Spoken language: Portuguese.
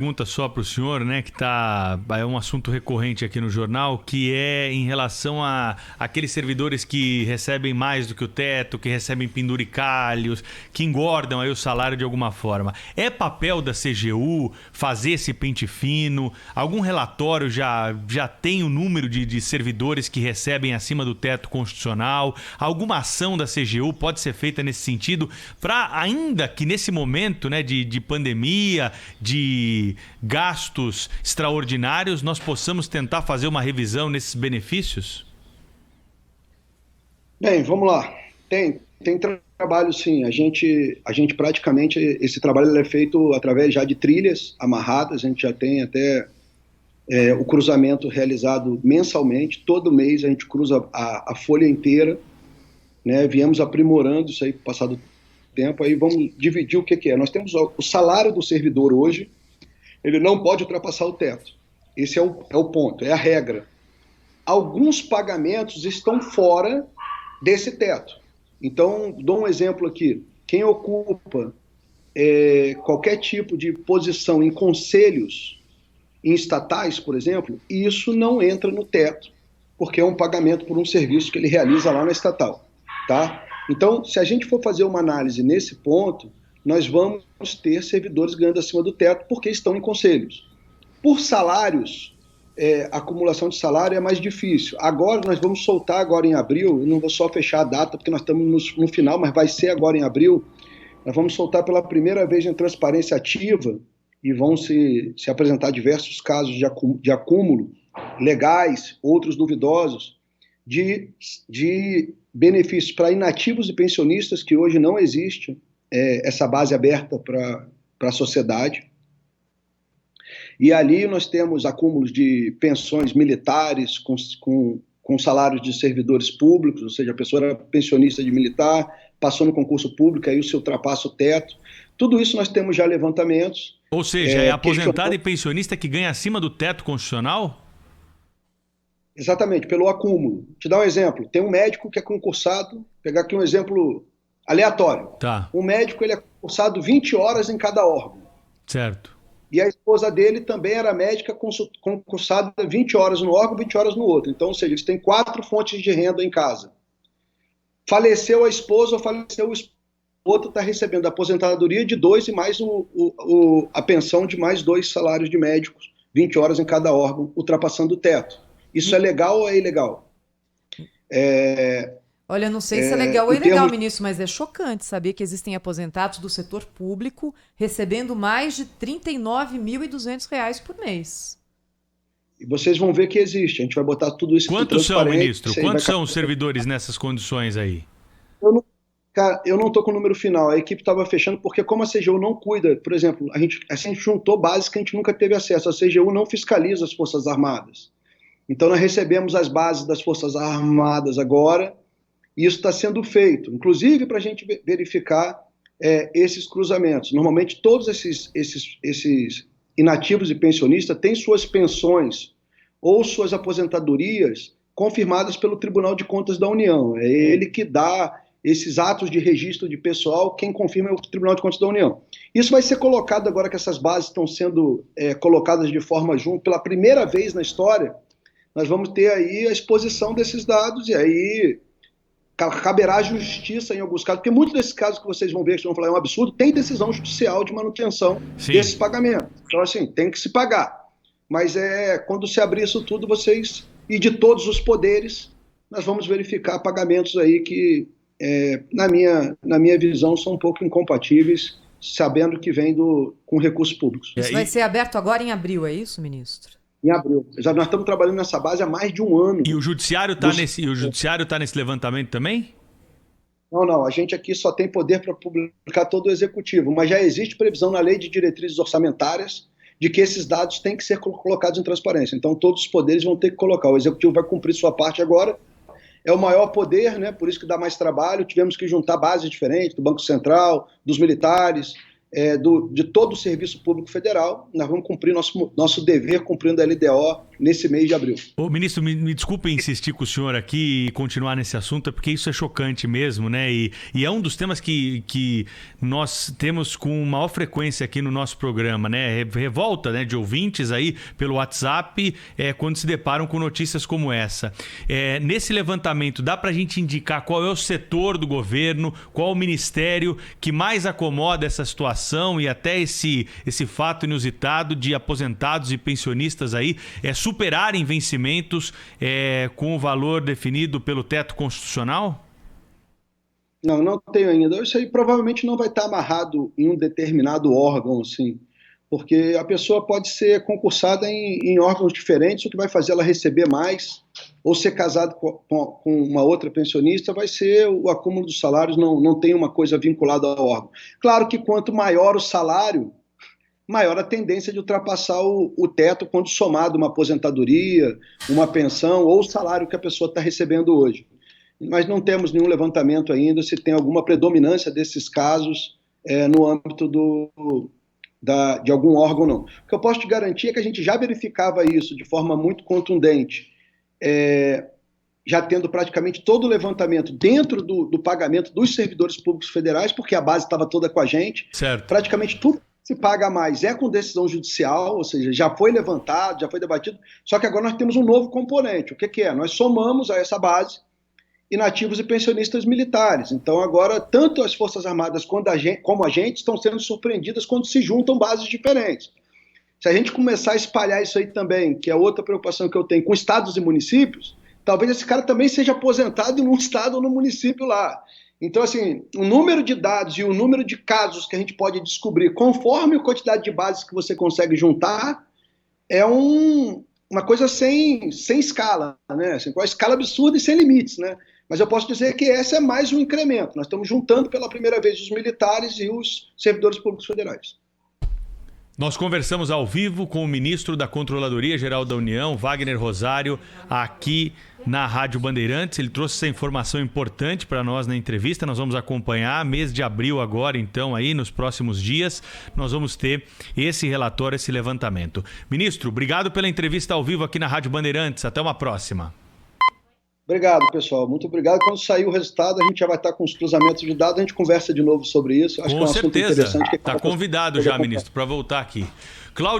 Pergunta só para o senhor, né, que é um assunto recorrente aqui no jornal, que é em relação a aqueles servidores que recebem mais do que o teto, que recebem penduricalhos, que engordam aí o salário de alguma forma. É papel da CGU fazer esse pente fino? Algum relatório já tem o número de servidores que recebem acima do teto constitucional? Alguma ação da CGU pode ser feita nesse sentido para, ainda que nesse momento, né, de pandemia, de gastos extraordinários, nós possamos tentar fazer uma revisão nesses benefícios? Bem, vamos lá. Tem trabalho sim. A gente praticamente, esse trabalho ele é feito através já de trilhas amarradas, a gente já tem até o cruzamento realizado mensalmente, todo mês a gente cruza a folha inteira, né? Viemos aprimorando isso aí com o passar do tempo, aí vamos dividir o que é. Nós temos o salário do servidor hoje, ele não pode ultrapassar o teto. Esse é o ponto, é a regra. Alguns pagamentos estão fora desse teto. Então, dou um exemplo aqui. Quem ocupa qualquer tipo de posição em conselhos, em estatais, por exemplo, isso não entra no teto, porque é um pagamento por um serviço que ele realiza lá na estatal. Tá? Então, se a gente for fazer uma análise nesse ponto, nós vamos ter servidores ganhando acima do teto porque estão em conselhos. Por salários, a acumulação de salário é mais difícil. Agora, nós vamos soltar agora em abril, eu não vou só fechar a data porque nós estamos no final, mas vai ser agora em abril, nós vamos soltar pela primeira vez em transparência ativa e vão se apresentar diversos casos de acúmulo legais, outros duvidosos, de benefícios para inativos e pensionistas, que hoje não existe essa base aberta para a sociedade. E ali nós temos acúmulos de pensões militares com salários de servidores públicos, ou seja, a pessoa era pensionista de militar, passou no concurso público, aí se ultrapassa o teto. Tudo isso nós temos já levantamentos. Ou seja, é aposentado e pensionista que ganha acima do teto constitucional? Exatamente, pelo acúmulo. Te dar um exemplo. Tem um médico que é concursado, vou pegar aqui um exemplo aleatório. Tá. Um médico ele é concursado 20 horas em cada órgão. Certo. E a esposa dele também era médica concursada 20 horas no órgão, 20 horas no outro. Então, ou seja, eles têm 4 fontes de renda em casa. Faleceu a esposa ou faleceu o esposo, o outro está recebendo a aposentadoria de 2 e mais a pensão de mais 2 salários de médicos, 20 horas em cada órgão, ultrapassando o teto. Isso é legal ou é ilegal? Olha, eu não sei se é legal ou ilegal, ministro, mas é chocante saber que existem aposentados do setor público recebendo mais de R$ 39.200 por mês. E vocês vão ver que existe. A gente vai botar tudo isso. Quantos são, ministro? Quantos são os servidores nessas condições aí? Eu não estou com o número final. A equipe estava fechando porque como a CGU não cuida, por exemplo, a gente juntou bases que a gente nunca teve acesso. A CGU não fiscaliza as Forças Armadas. Então nós recebemos as bases das Forças Armadas agora, e isso está sendo feito, inclusive para a gente verificar esses cruzamentos. Normalmente todos esses inativos e pensionistas têm suas pensões ou suas aposentadorias confirmadas pelo Tribunal de Contas da União. É ele que dá esses atos de registro de pessoal, quem confirma é o Tribunal de Contas da União. Isso vai ser colocado agora que essas bases estão sendo colocadas de forma junto, pela primeira vez na história, nós vamos ter aí a exposição desses dados, e aí caberá à justiça em alguns casos, porque muitos desses casos que vocês vão ver, que vocês vão falar é um absurdo, tem decisão judicial de manutenção desses pagamentos. Então, assim, tem que se pagar. Mas quando se abrir isso tudo, vocês, e de todos os poderes, nós vamos verificar pagamentos aí que, na minha visão, são um pouco incompatíveis, sabendo que vem com recursos públicos. Isso vai ser aberto agora em abril, é isso, ministro? Em abril. Nós estamos trabalhando nessa base há mais de um ano. E o judiciário está nesse levantamento também? Não. A gente aqui só tem poder para publicar todo o executivo, mas já existe previsão na lei de diretrizes orçamentárias de que esses dados têm que ser colocados em transparência. Então todos os poderes vão ter que colocar. O executivo vai cumprir sua parte agora. É o maior poder, né? Por isso que dá mais trabalho. Tivemos que juntar bases diferentes do Banco Central, dos militares, de todo o Serviço Público Federal. Nós vamos cumprir nosso dever cumprindo a LDO nesse mês de abril. Ô, ministro, me desculpe insistir com o senhor aqui e continuar nesse assunto, porque isso é chocante mesmo, né? E é um dos temas que nós temos com maior frequência aqui no nosso programa, né? Revolta, né, de ouvintes aí pelo WhatsApp quando se deparam com notícias como essa. Nesse levantamento, dá pra gente indicar qual é o setor do governo, qual o ministério que mais acomoda essa situação e até esse fato inusitado de aposentados e pensionistas aí superarem vencimentos com o valor definido pelo teto constitucional? Não tenho ainda. Isso aí provavelmente não vai estar amarrado em um determinado órgão, assim, porque a pessoa pode ser concursada em órgãos diferentes, o que vai fazer ela receber mais, ou ser casado com uma outra pensionista, vai ser o acúmulo dos salários, não tem uma coisa vinculada ao órgão. Claro que quanto maior o salário, maior a tendência de ultrapassar o teto quando somado uma aposentadoria, uma pensão ou o salário que a pessoa está recebendo hoje. Mas não temos nenhum levantamento ainda se tem alguma predominância desses casos no âmbito de algum órgão, não. O que eu posso te garantir é que a gente já verificava isso de forma muito contundente, já tendo praticamente todo o levantamento dentro do pagamento dos servidores públicos federais, porque a base estava toda com a gente. Certo. Praticamente tudo se paga mais com decisão judicial, ou seja, já foi levantado, já foi debatido, só que agora nós temos um novo componente. O que é? Nós somamos a essa base inativos e pensionistas militares. Então agora, tanto as Forças Armadas como a gente estão sendo surpreendidas quando se juntam bases diferentes. Se a gente começar a espalhar isso aí também, que é outra preocupação que eu tenho com estados e municípios, talvez esse cara também seja aposentado em um estado ou no município lá. Então, assim, o número de dados e o número de casos que a gente pode descobrir, conforme a quantidade de bases que você consegue juntar, é uma coisa sem escala, né? Assim, com uma escala absurda e sem limites, né? Mas eu posso dizer que esse é mais um incremento. Nós estamos juntando pela primeira vez os militares e os servidores públicos federais. Nós conversamos ao vivo com o ministro da Controladoria Geral da União, Wagner Rosário, aqui na Rádio Bandeirantes. Ele trouxe essa informação importante para nós na entrevista. Nós vamos acompanhar mês de abril agora, então, aí nos próximos dias, nós vamos ter esse relatório, esse levantamento. Ministro, obrigado pela entrevista ao vivo aqui na Rádio Bandeirantes. Até uma próxima. Obrigado, pessoal. Muito obrigado. Quando sair o resultado, a gente já vai estar com os cruzamentos de dados, a gente conversa de novo sobre isso. Acho que é um assunto interessante. Está convidado já, ministro, para voltar aqui. Cláudio